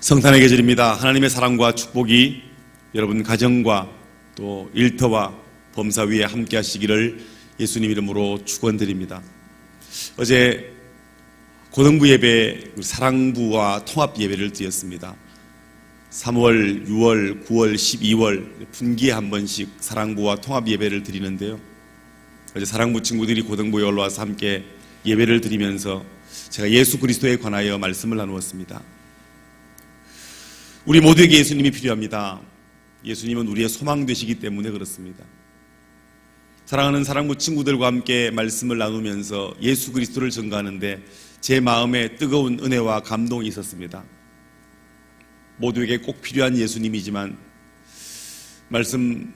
성탄의 계절입니다. 하나님의 사랑과 축복이 여러분 가정과 또 일터와 범사 위에 함께 하시기를 예수님 이름으로 축원드립니다. 어제 고등부 예배, 사랑부와 통합 예배를 드렸습니다. 3월, 6월, 9월, 12월 분기에 한 번씩 사랑부와 통합 예배를 드리는데요. 어제 사랑부 친구들이 고등부에 올라와서 함께 예배를 드리면서 제가 예수 그리스도에 관하여 말씀을 나누었습니다. 우리 모두에게 예수님이 필요합니다. 예수님은 우리의 소망 되시기 때문에 그렇습니다. 사랑하는 사랑부 친구들과 함께 말씀을 나누면서 예수 그리스도를 전가하는데 제 마음에 뜨거운 은혜와 감동이 있었습니다. 모두에게 꼭 필요한 예수님이지만 말씀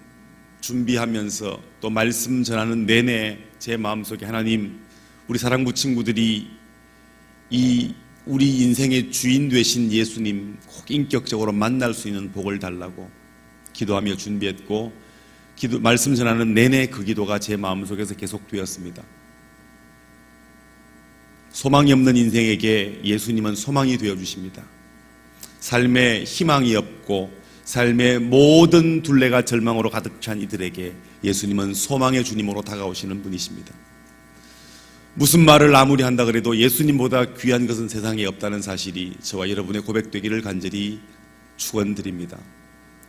준비하면서 또 말씀 전하는 내내 제 마음속에 하나님, 우리 사랑부 친구들이 우리 인생의 주인 되신 예수님 꼭 인격적으로 만날 수 있는 복을 달라고 기도하며 준비했고, 말씀 전하는 내내 그 기도가 제 마음속에서 계속되었습니다. 소망이 없는 인생에게 예수님은 소망이 되어주십니다. 삶에 희망이 없고 삶의 모든 둘레가 절망으로 가득 찬 이들에게 예수님은 소망의 주님으로 다가오시는 분이십니다. 무슨 말을 아무리 한다 그래도 예수님보다 귀한 것은 세상에 없다는 사실이 저와 여러분의 고백되기를 간절히 축원드립니다.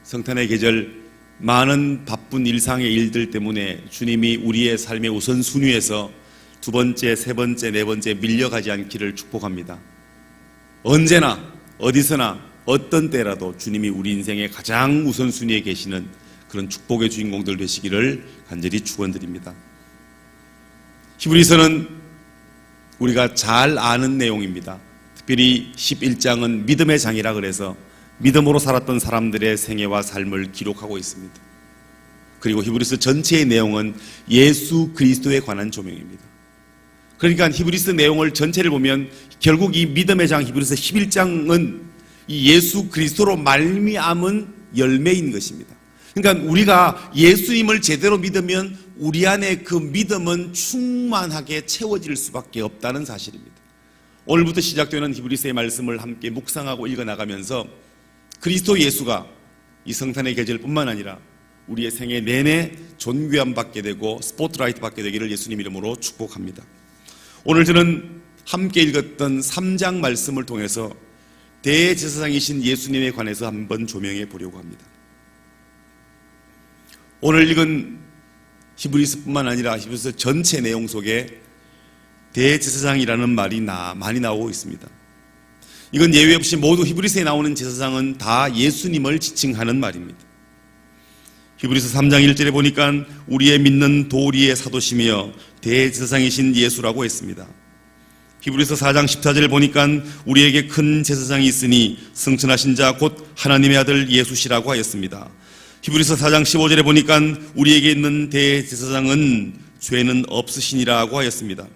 성탄의 계절, 많은 바쁜 일상의 일들 때문에 주님이 우리의 삶의 우선순위에서 두 번째, 세 번째, 네 번째 밀려가지 않기를 축복합니다. 언제나 어디서나 어떤 때라도 주님이 우리 인생의 가장 우선순위에 계시는 그런 축복의 주인공들 되시기를 간절히 축원드립니다. 히브리서는 우리가 잘 아는 내용입니다. 특별히 11장은 믿음의 장이라 그래서 믿음으로 살았던 사람들의 생애와 삶을 기록하고 있습니다. 그리고 히브리서 전체의 내용은 예수 그리스도에 관한 조명입니다. 그러니까 히브리서 내용을 전체를 보면 결국 이 믿음의 장 히브리서 11장은 이 예수 그리스도로 말미암은 열매인 것입니다. 그러니까 우리가 예수님을 제대로 믿으면 우리 안에 그 믿음은 충만하게 채워질 수밖에 없다는 사실입니다. 오늘부터 시작되는 히브리서의 말씀을 함께 묵상하고 읽어나가면서 그리스도 예수가 이 성탄의 계절뿐만 아니라 우리의 생애 내내 존귀함 받게 되고 스포트라이트 받게 되기를 예수님 이름으로 축복합니다. 오늘 저는 함께 읽었던 3장 말씀을 통해서 대제사장이신 예수님에 관해서 한번 조명해 보려고 합니다. 오늘 읽은 히브리서뿐만 아니라 히브리서 전체 내용 속에 대제사장이라는 말이 많이 나오고 있습니다. 이건 예외 없이 모두 히브리서에 나오는 제사장은 다 예수님을 지칭하는 말입니다. 히브리서 3장 1절에 보니까 우리의 믿는 도리의 사도시며 대제사장이신 예수라고 했습니다. 히브리서 4장 14절을 보니까 우리에게 큰 제사장이 있으니 승천하신 자 곧 하나님의 아들 예수시라고 하였습니다. 히브리서 4장 15절에 보니까 우리에게 있는 대제사장은 죄는 없으시니라고 하였습니다.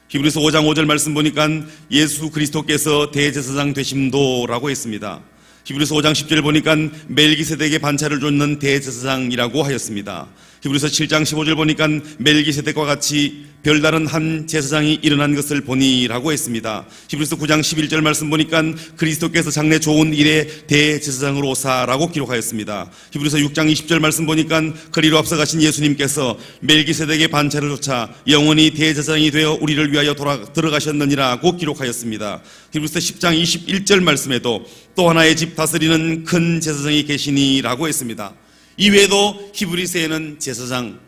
히브리서 5장 5절 말씀 보니까 예수 그리스도께서 대제사장 되심도라고 했습니다. 히브리서 5장 10절을 보니까 멜기세덱의 반차를 쫓는 대제사장이라고 하였습니다. 히브리서 7장 15절 보니까 멜기세덱과 같이 별다른 한 제사장이 일어난 것을 보니라고 했습니다. 히브리서 9장 11절 말씀 보니까 그리스도께서 장래 좋은 일에 대제사장으로 오사라고 기록하였습니다. 히브리서 6장 20절 말씀 보니까 그리로 앞서가신 예수님께서 멜기세덱의 반차를 쫓아 영원히 대제사장이 되어 우리를 위하여 들어가셨느니라고 기록하였습니다. 히브리서 10장 21절 말씀에도 또 하나의 집 다스리는 큰 제사장이 계시니라고 했습니다. 이외에도 히브리서에는 제사장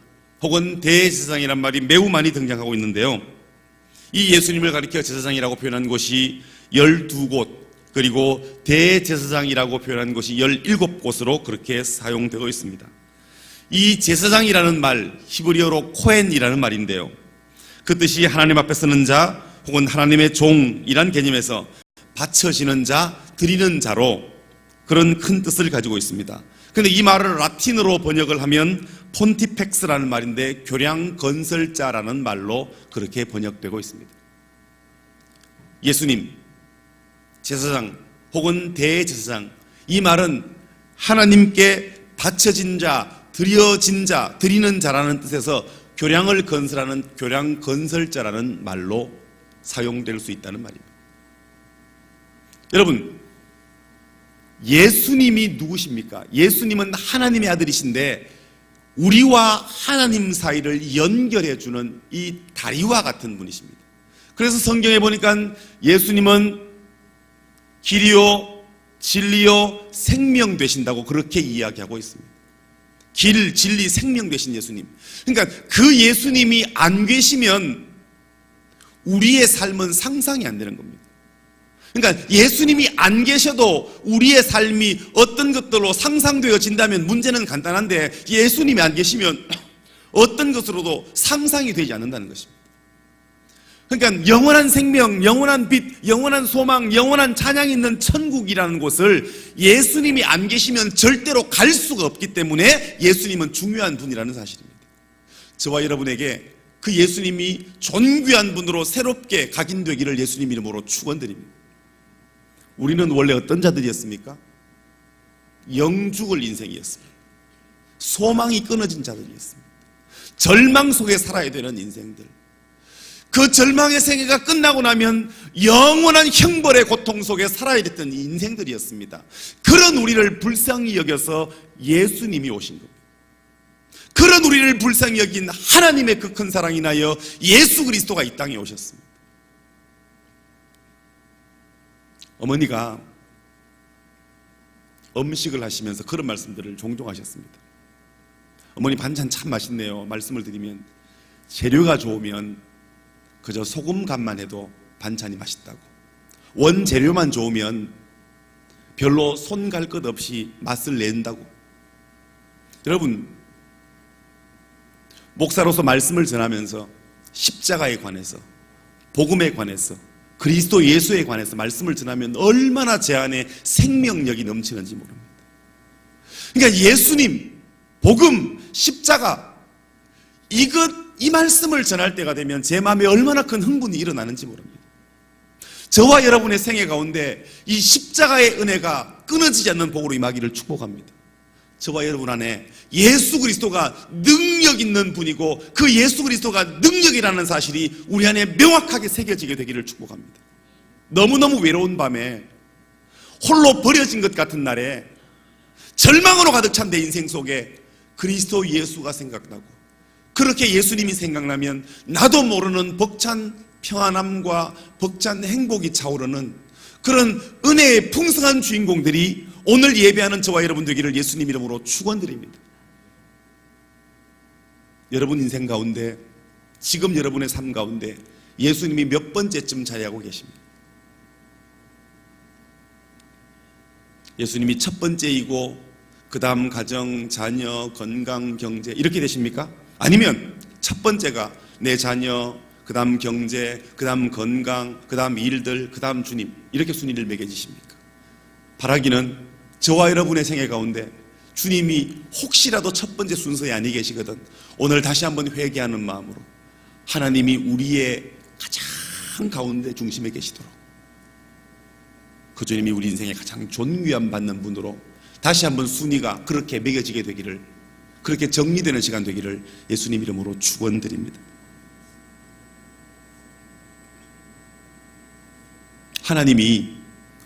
혹은 대제사장이란 말이 매우 많이 등장하고 있는데요. 이 예수님을 가리켜 제사장이라고 표현한 곳이 12곳, 그리고 대제사장이라고 표현한 곳이 17곳으로 그렇게 사용되고 있습니다. 이 제사장이라는 말, 히브리어로 코헨이라는 말인데요. 그 뜻이 하나님 앞에 서는 자 혹은 하나님의 종이란 개념에서 바쳐지는 자, 드리는 자로 그런 큰 뜻을 가지고 있습니다. 그런데 이 말을 라틴어로 번역을 하면 폰티펙스라는 말인데 교량 건설자라는 말로 그렇게 번역되고 있습니다. 예수님, 제사장 혹은 대제사장, 이 말은 하나님께 바쳐진 자, 드려진 자, 드리는 자라는 뜻에서 교량을 건설하는 교량 건설자라는 말로 사용될 수 있다는 말입니다. 여러분, 예수님이 누구십니까? 예수님은 하나님의 아들이신데 우리와 하나님 사이를 연결해주는 이 다리와 같은 분이십니다. 그래서 성경에 보니까 예수님은 길이요 진리요 생명 되신다고 그렇게 이야기하고 있습니다. 길, 진리, 생명 되신 예수님. 그러니까 그 예수님이 안 계시면 우리의 삶은 상상이 안 되는 겁니다. 그러니까 예수님이 안 계셔도 우리의 삶이 어떤 것들로 상상되어진다면 문제는 간단한데, 예수님이 안 계시면 어떤 것으로도 상상이 되지 않는다는 것입니다. 그러니까 영원한 생명, 영원한 빛, 영원한 소망, 영원한 찬양이 있는 천국이라는 곳을 예수님이 안 계시면 절대로 갈 수가 없기 때문에 예수님은 중요한 분이라는 사실입니다. 저와 여러분에게 그 예수님이 존귀한 분으로 새롭게 각인되기를 예수님 이름으로 축원드립니다. 우리는 원래 어떤 자들이었습니까? 영죽을 인생이었습니다. 소망이 끊어진 자들이었습니다. 절망 속에 살아야 되는 인생들. 그 절망의 생애가 끝나고 나면 영원한 형벌의 고통 속에 살아야 됐던 인생들이었습니다. 그런 우리를 불쌍히 여겨서 예수님이 오신 겁니다. 그런 우리를 불쌍히 여긴 하나님의 그 큰 사랑이 인하여 예수 그리스도가 이 땅에 오셨습니다. 어머니가 음식을 하시면서 그런 말씀들을 종종 하셨습니다. 어머니 반찬 참 맛있네요. 말씀을 드리면 재료가 좋으면 그저 소금 간만 해도 반찬이 맛있다고, 원재료만 좋으면 별로 손 갈 것 없이 맛을 낸다고. 여러분, 목사로서 말씀을 전하면서 십자가에 관해서, 복음에 관해서, 그리스도 예수에 관해서 말씀을 전하면 얼마나 제 안에 생명력이 넘치는지 모릅니다. 그러니까 예수님, 복음, 십자가, 이 말씀을 전할 때가 되면 제 마음에 얼마나 큰 흥분이 일어나는지 모릅니다. 저와 여러분의 생애 가운데 이 십자가의 은혜가 끊어지지 않는 복으로 임하기를 축복합니다. 저와 여러분 안에 예수 그리스도가 능력 있는 분이고 그 예수 그리스도가 능력이라는 사실이 우리 안에 명확하게 새겨지게 되기를 축복합니다. 너무너무 외로운 밤에, 홀로 버려진 것 같은 날에, 절망으로 가득 찬 내 인생 속에 그리스도 예수가 생각나고, 그렇게 예수님이 생각나면 나도 모르는 벅찬 평안함과 벅찬 행복이 차오르는 그런 은혜의 풍성한 주인공들이 오늘 예배하는 저와 여러분 되기를 예수님 이름으로 축원드립니다. 여러분 인생 가운데, 지금 여러분의 삶 가운데 예수님이 몇 번째쯤 자리하고 계십니까? 예수님이 첫 번째이고 그 다음 가정, 자녀, 건강, 경제 이렇게 되십니까? 아니면 첫 번째가 내 자녀, 그 다음 경제, 그 다음 건강, 그 다음 일들, 그 다음 주님, 이렇게 순위를 매겨지십니까? 바라기는 저와 여러분의 생애 가운데 주님이 혹시라도 첫 번째 순서에 아니 계시거든 오늘 다시 한번 회개하는 마음으로 하나님이 우리의 가장 가운데 중심에 계시도록, 그 주님이 우리 인생의 가장 존귀함 받는 분으로 다시 한번 순위가 그렇게 매겨지게 되기를, 그렇게 정리되는 시간 되기를 예수님 이름으로 축원드립니다. 하나님이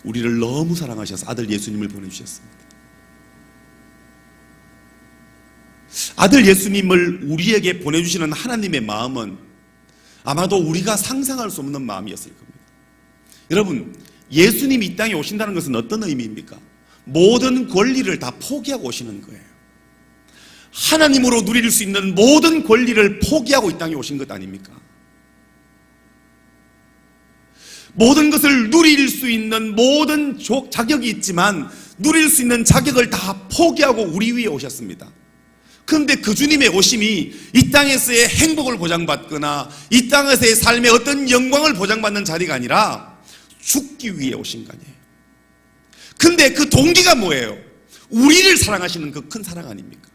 우리를 너무 사랑하셔서 아들 예수님을 보내주셨습니다. 아들 예수님을 우리에게 보내주시는 하나님의 마음은 아마도 우리가 상상할 수 없는 마음이었을 겁니다. 여러분, 예수님이 이 땅에 오신다는 것은 어떤 의미입니까? 모든 권리를 다 포기하고 오시는 거예요. 하나님으로 누릴 수 있는 모든 권리를 포기하고 이 땅에 오신 것 아닙니까? 모든 것을 누릴 수 있는 모든 자격이 있지만 누릴 수 있는 자격을 다 포기하고 우리 위에 오셨습니다. 그런데 그 주님의 오심이 이 땅에서의 행복을 보장받거나 이 땅에서의 삶의 어떤 영광을 보장받는 자리가 아니라 죽기 위해 오신 거 아니에요. 근데 그 동기가 뭐예요? 우리를 사랑하시는 그 큰 사랑 아닙니까?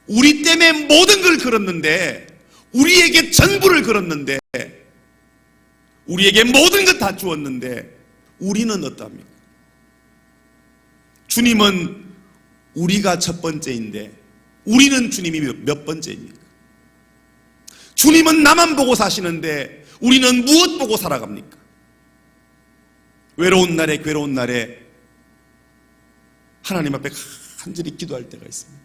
우리 때문에 모든 걸 걸었는데, 우리에게 전부를 걸었는데, 우리에게 모든 것 다 주었는데 우리는 어떠합니까? 주님은 우리가 첫 번째인데 우리는 주님이 몇 번째입니까? 주님은 나만 보고 사시는데 우리는 무엇 보고 살아갑니까? 외로운 날에 괴로운 날에 하나님 앞에 간절히 기도할 때가 있습니다.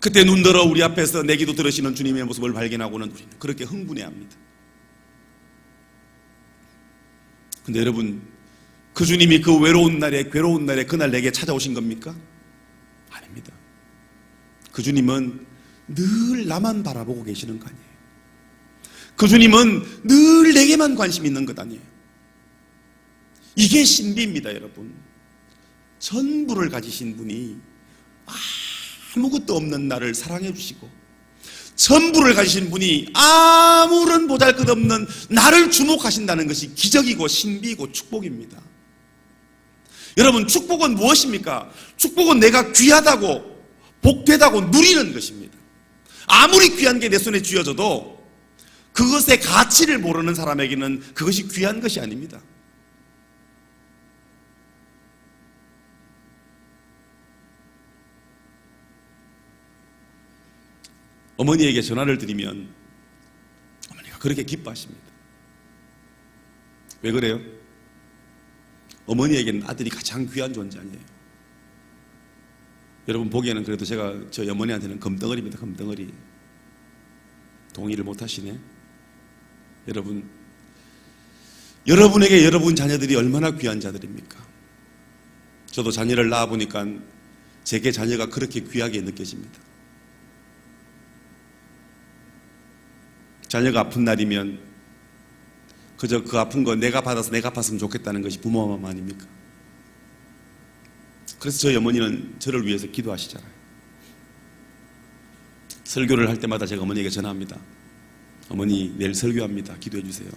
그때 눈들어 우리 앞에서 내 기도 들으시는 주님의 모습을 발견하고는 우리는 그렇게 흥분해합니다. 근데 여러분, 그 주님이 그 외로운 날에 괴로운 날에 그날 내게 찾아오신 겁니까? 아닙니다. 그 주님은 늘 나만 바라보고 계시는 거 아니에요. 그 주님은 늘 내게만 관심 있는 것 아니에요. 이게 신비입니다, 여러분. 전부를 가지신 분이 아무것도 없는 나를 사랑해 주시고, 전부를 가지신 분이 아무런 보잘것없는 나를 주목하신다는 것이 기적이고 신비이고 축복입니다. 여러분, 축복은 무엇입니까? 축복은 내가 귀하다고 복되다고 누리는 것입니다. 아무리 귀한 게 내 손에 쥐어져도 그것의 가치를 모르는 사람에게는 그것이 귀한 것이 아닙니다. 어머니에게 전화를 드리면 어머니가 그렇게 기뻐하십니다. 왜 그래요? 어머니에게는 아들이 가장 귀한 존재 아니에요. 여러분 보기에는 그래도 제가 저희 어머니한테는 금덩어리입니다. 금덩어리. 동의를 못 하시네. 여러분, 여러분에게 여러분 자녀들이 얼마나 귀한 자들입니까? 저도 자녀를 낳아보니까 제게 자녀가 그렇게 귀하게 느껴집니다. 자녀가 아픈 날이면 그저 그 아픈 거 내가 받아서 내가 아팠으면 좋겠다는 것이 부모 마음 아닙니까? 그래서 저희 어머니는 저를 위해서 기도하시잖아요. 설교를 할 때마다 제가 어머니에게 전화합니다. 어머니, 내일 설교합니다. 기도해 주세요.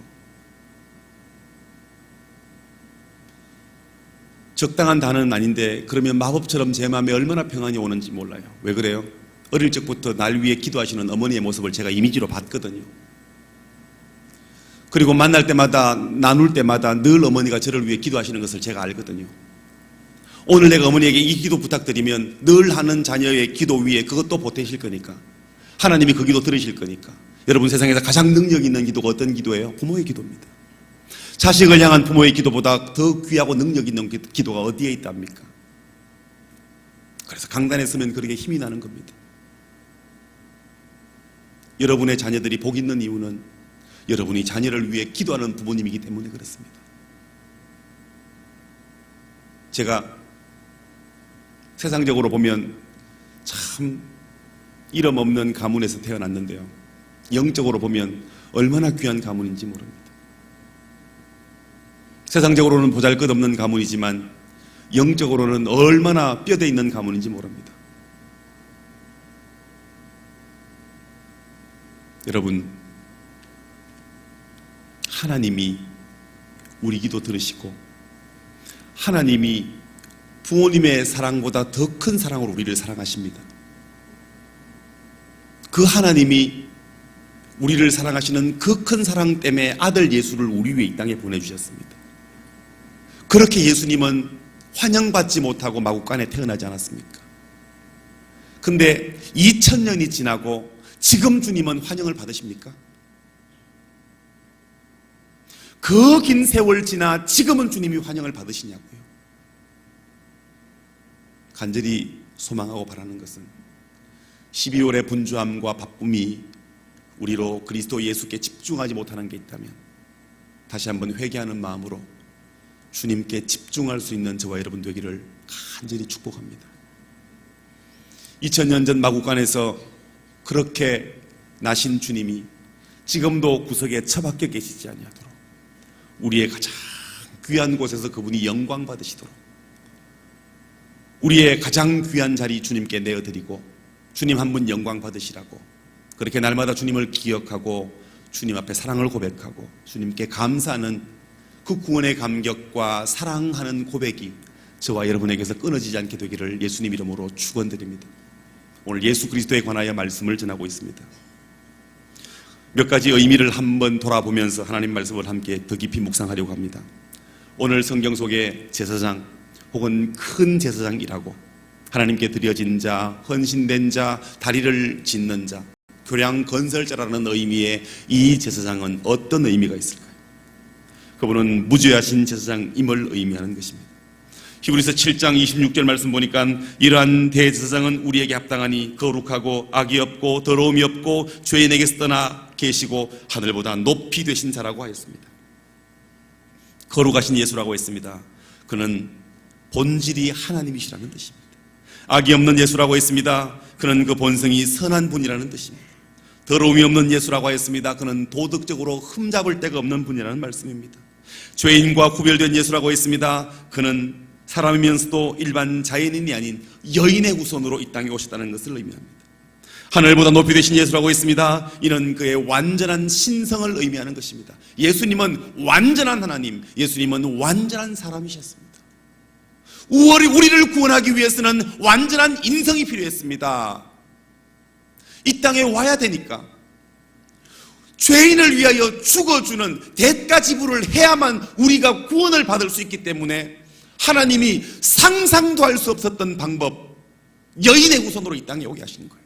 적당한 단어는 아닌데 그러면 마법처럼 제 마음에 얼마나 평안이 오는지 몰라요. 왜 그래요? 어릴 적부터 날 위해 기도하시는 어머니의 모습을 제가 이미지로 봤거든요. 그리고 만날 때마다 나눌 때마다 늘 어머니가 저를 위해 기도하시는 것을 제가 알거든요. 오늘 내가 어머니에게 이 기도 부탁드리면 늘 하는 자녀의 기도 위에 그것도 보태실 거니까, 하나님이 그 기도 들으실 거니까. 여러분, 세상에서 가장 능력 있는 기도가 어떤 기도예요? 부모의 기도입니다. 자식을 향한 부모의 기도보다 더 귀하고 능력 있는 기도가 어디에 있답니까? 그래서 강단에 서면 그렇게 힘이 나는 겁니다. 여러분의 자녀들이 복 있는 이유는 여러분이 자녀를 위해 기도하는 부모님이기 때문에 그렇습니다. 제가 세상적으로 보면 참 이름 없는 가문에서 태어났는데요, 영적으로 보면 얼마나 귀한 가문인지 모릅니다. 세상적으로는 보잘것없는 가문이지만 영적으로는 얼마나 뼈대 있는 가문인지 모릅니다. 여러분, 하나님이 우리 기도 들으시고 하나님이 부모님의 사랑보다 더 큰 사랑으로 우리를 사랑하십니다. 그 하나님이 우리를 사랑하시는 그 큰 사랑 때문에 아들 예수를 우리 위해 이 땅에 보내주셨습니다. 그렇게 예수님은 환영받지 못하고 마구간에 태어나지 않았습니까? 근데 2000년이 지나고 지금 주님은 환영을 받으십니까? 그 긴 세월 지나 지금은 주님이 환영을 받으시냐고요? 간절히 소망하고 바라는 것은 12월의 분주함과 바쁨이 우리로 그리스도 예수께 집중하지 못하는 게 있다면 다시 한번 회개하는 마음으로 주님께 집중할 수 있는 저와 여러분 되기를 간절히 축복합니다. 2000년 전 마구간에서 그렇게 나신 주님이 지금도 구석에 처박혀 계시지 아니하도록 우리의 가장 귀한 곳에서 그분이 영광 받으시도록 우리의 가장 귀한 자리 주님께 내어드리고 주님 한 분 영광 받으시라고 그렇게 날마다 주님을 기억하고 주님 앞에 사랑을 고백하고 주님께 감사하는 그 구원의 감격과 사랑하는 고백이 저와 여러분에게서 끊어지지 않게 되기를 예수님 이름으로 축원드립니다. 오늘 예수 그리스도에 관하여 말씀을 전하고 있습니다. 몇 가지 의미를 한번 돌아보면서 하나님 말씀을 함께 더 깊이 묵상하려고 합니다. 오늘 성경 속에 제사장 혹은 큰 제사장이라고 하나님께 드려진 자, 헌신된 자, 다리를 짓는 자, 교량 건설자라는 의미의 이 제사장은 어떤 의미가 있을까요? 그분은 무죄하신 제사장임을 의미하는 것입니다. 히브리서 7장 26절 말씀 보니까 이러한 대제사장은 우리에게 합당하니 거룩하고 악이 없고 더러움이 없고 죄인에게서 떠나 계시고 하늘보다 높이 되신 자라고 하였습니다. 거룩하신 예수라고 했습니다. 그는 본질이 하나님이시라는 뜻입니다. 악이 없는 예수라고 했습니다. 그는 그 본성이 선한 분이라는 뜻입니다. 더러움이 없는 예수라고 했습니다. 그는 도덕적으로 흠잡을 데가 없는 분이라는 말씀입니다. 죄인과 구별된 예수라고 했습니다. 그는 사람이면서도 일반 자연인이 아닌 여인의 후손으로 이 땅에 오셨다는 것을 의미합니다. 하늘보다 높이 되신 예수라고 했습니다. 이는 그의 완전한 신성을 의미하는 것입니다. 예수님은 완전한 하나님, 예수님은 완전한 사람이셨습니다. 우리를 구원하기 위해서는 완전한 인성이 필요했습니다. 이 땅에 와야 되니까 죄인을 위하여 죽어주는 대가 지불을 해야만 우리가 구원을 받을 수 있기 때문에 하나님이 상상도 할 수 없었던 방법, 여인의 후손으로 이 땅에 오게 하시는 거예요.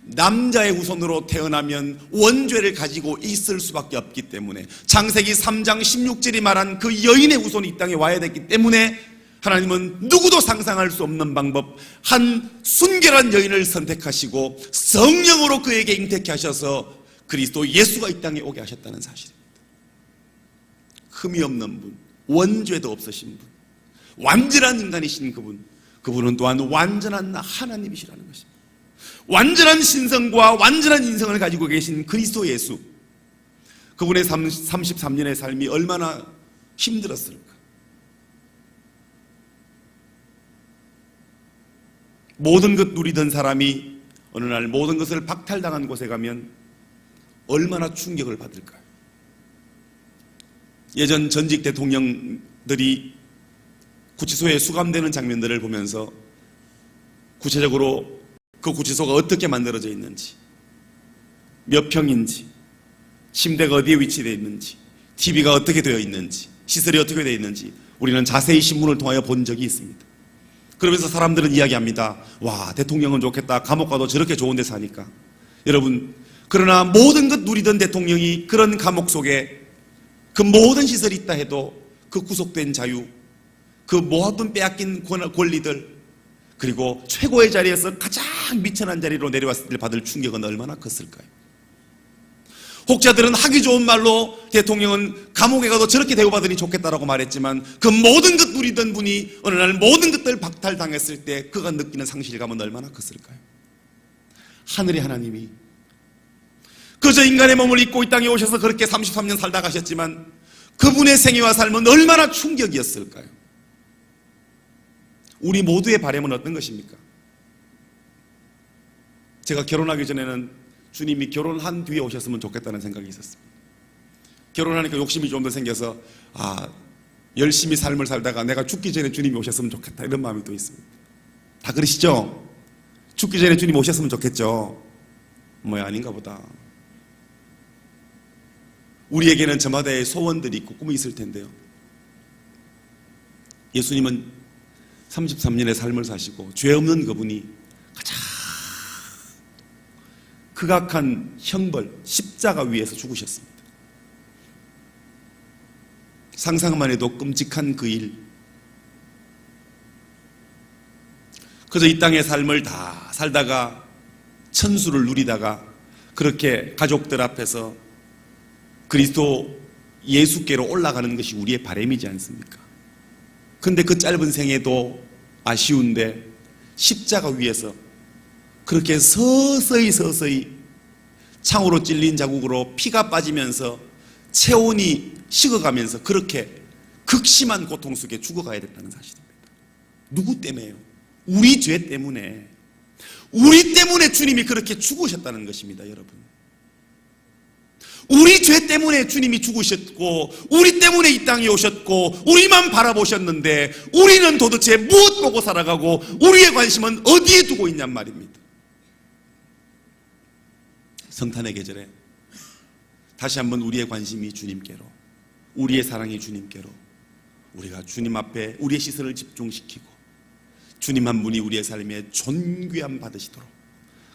남자의 후손으로 태어나면 원죄를 가지고 있을 수밖에 없기 때문에 창세기 3장 16절이 말한 그 여인의 후손이 이 땅에 와야 됐기 때문에 하나님은 누구도 상상할 수 없는 방법, 한 순결한 여인을 선택하시고 성령으로 그에게 잉태케 하셔서 그리스도 예수가 이 땅에 오게 하셨다는 사실입니다. 흠이 없는 분, 원죄도 없으신 분, 완전한 인간이신 그분은 또한 완전한 하나님이시라는 것입니다. 완전한 신성과 완전한 인성을 가지고 계신 그리스도 예수, 그분의 33년의 삶이 얼마나 힘들었을까. 모든 것 누리던 사람이 어느 날 모든 것을 박탈당한 곳에 가면 얼마나 충격을 받을까요? 예전 전직 대통령들이 구치소에 수감되는 장면들을 보면서 구체적으로 그 구치소가 어떻게 만들어져 있는지, 몇 평인지, 침대가 어디에 위치되어 있는지, TV가 어떻게 되어 있는지, 시설이 어떻게 되어 있는지 우리는 자세히 신문을 통하여 본 적이 있습니다. 그러면서 사람들은 이야기합니다. 와, 대통령은 좋겠다. 감옥 가도 저렇게 좋은 데 사니까. 여러분, 그러나 모든 것 누리던 대통령이 그런 감옥 속에 그 모든 시설이 있다 해도 그 구속된 자유, 그 모든 빼앗긴 권리들, 그리고 최고의 자리에서 가장 미천한 자리로 내려왔을 때 받을 충격은 얼마나 컸을까요? 혹자들은 하기 좋은 말로 대통령은 감옥에 가도 저렇게 대우받으니 좋겠다라고 말했지만 그 모든 것 누리던 분이 어느 날 모든 것들 박탈당했을 때 그가 느끼는 상실감은 얼마나 컸을까요? 하늘의 하나님이 그저 인간의 몸을 입고 이 땅에 오셔서 그렇게 33년 살다 가셨지만 그분의 생애와 삶은 얼마나 충격이었을까요? 우리 모두의 바람은 어떤 것입니까? 제가 결혼하기 전에는 주님이 결혼한 뒤에 오셨으면 좋겠다는 생각이 있었습니다. 결혼하니까 욕심이 좀 더 생겨서 열심히 삶을 살다가 내가 죽기 전에 주님이 오셨으면 좋겠다 이런 마음이 또 있습니다. 다 그러시죠? 죽기 전에 주님 오셨으면 좋겠죠? 뭐야, 아닌가 보다. 우리에게는 저마다의 소원들이 있고 꿈이 있을 텐데요. 예수님은 33년의 삶을 사시고 죄 없는 그분이 가장 극악한 형벌, 십자가 위에서 죽으셨습니다. 상상만 해도 끔찍한 그 일. 그저 이 땅의 삶을 다 살다가 천수를 누리다가 그렇게 가족들 앞에서 그리스도 예수께로 올라가는 것이 우리의 바람이지 않습니까? 근데 그 짧은 생애도 아쉬운데 십자가 위에서 그렇게 서서히 창으로 찔린 자국으로 피가 빠지면서 체온이 식어가면서 그렇게 극심한 고통 속에 죽어가야 됐다는 사실입니다. 누구 때문에요? 우리 죄 때문에. 우리 때문에 주님이 그렇게 죽으셨다는 것입니다, 여러분. 우리 죄 때문에 주님이 죽으셨고 우리 때문에 이 땅에 오셨고 우리만 바라보셨는데 우리는 도대체 무엇 보고 살아가고 우리의 관심은 어디에 두고 있냔 말입니다. 성탄의 계절에 다시 한번 우리의 관심이 주님께로, 우리의 사랑이 주님께로, 우리가 주님 앞에 우리의 시선을 집중시키고 주님 한 분이 우리의 삶에 존귀함 받으시도록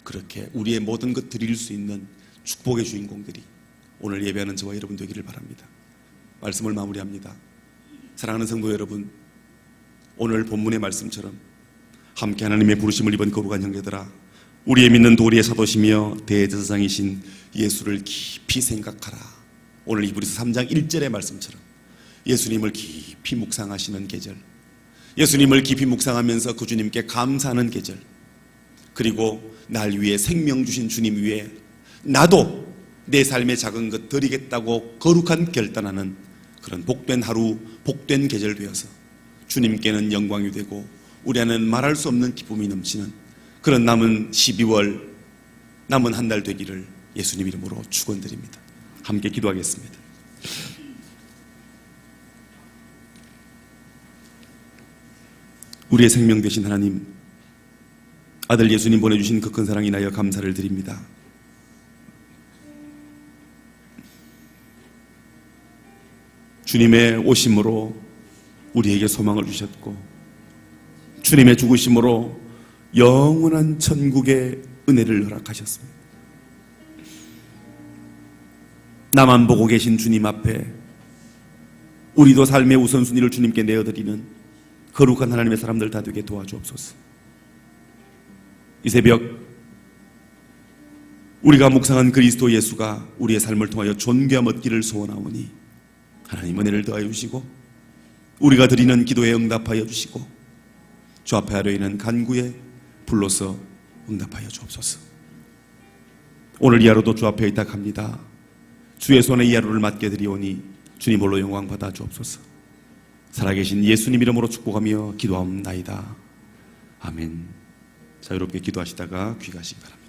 그렇게 우리의 모든 것 드릴 수 있는 축복의 주인공들이 오늘 예배하는 저와 여러분 되기를 바랍니다. 말씀을 마무리합니다. 사랑하는 성도 여러분, 오늘 본문의 말씀처럼 함께 하나님의 부르심을 입은 거룩한 형제들아, 우리의 믿는 도리의 사도시며 대제사장이신 예수를 깊이 생각하라. 오늘 히브리서 3장 1절의 말씀처럼 예수님을 깊이 묵상하시는 계절, 예수님을 깊이 묵상하면서 그 주님께 감사하는 계절, 그리고 날 위해 생명 주신 주님 위에 나도 내 삶의 작은 것 드리겠다고 거룩한 결단하는 그런 복된 하루, 복된 계절 되어서 주님께는 영광이 되고 우리 안에는 말할 수 없는 기쁨이 넘치는 그런 남은 12월, 남은 한 달 되기를 예수님 이름으로 축원드립니다. 함께 기도하겠습니다. 우리의 생명 되신 하나님, 아들 예수님 보내주신 그 큰 사랑 인하여 감사를 드립니다. 주님의 오심으로 우리에게 소망을 주셨고, 주님의 죽으심으로 영원한 천국의 은혜를 허락하셨습니다. 나만 보고 계신 주님 앞에 우리도 삶의 우선순위를 주님께 내어드리는 거룩한 하나님의 사람들 다 되게 도와주옵소서. 이 새벽 우리가 묵상한 그리스도 예수가 우리의 삶을 통하여 존귀함 얻기를 소원하오니 하나님 은혜를 더하여 주시고 우리가 드리는 기도에 응답하여 주시고 주 앞에 하려 있는 간구에 불러서 응답하여 주옵소서. 오늘 이 하루도 주 앞에 의탁합니다. 주의 손에 이 하루를 맡게 드리오니 주님 홀로 영광 받아 주옵소서. 살아계신 예수님 이름으로 축복하며 기도하옵나이다. 아멘. 자유롭게 기도하시다가 귀가하시기 바랍니다.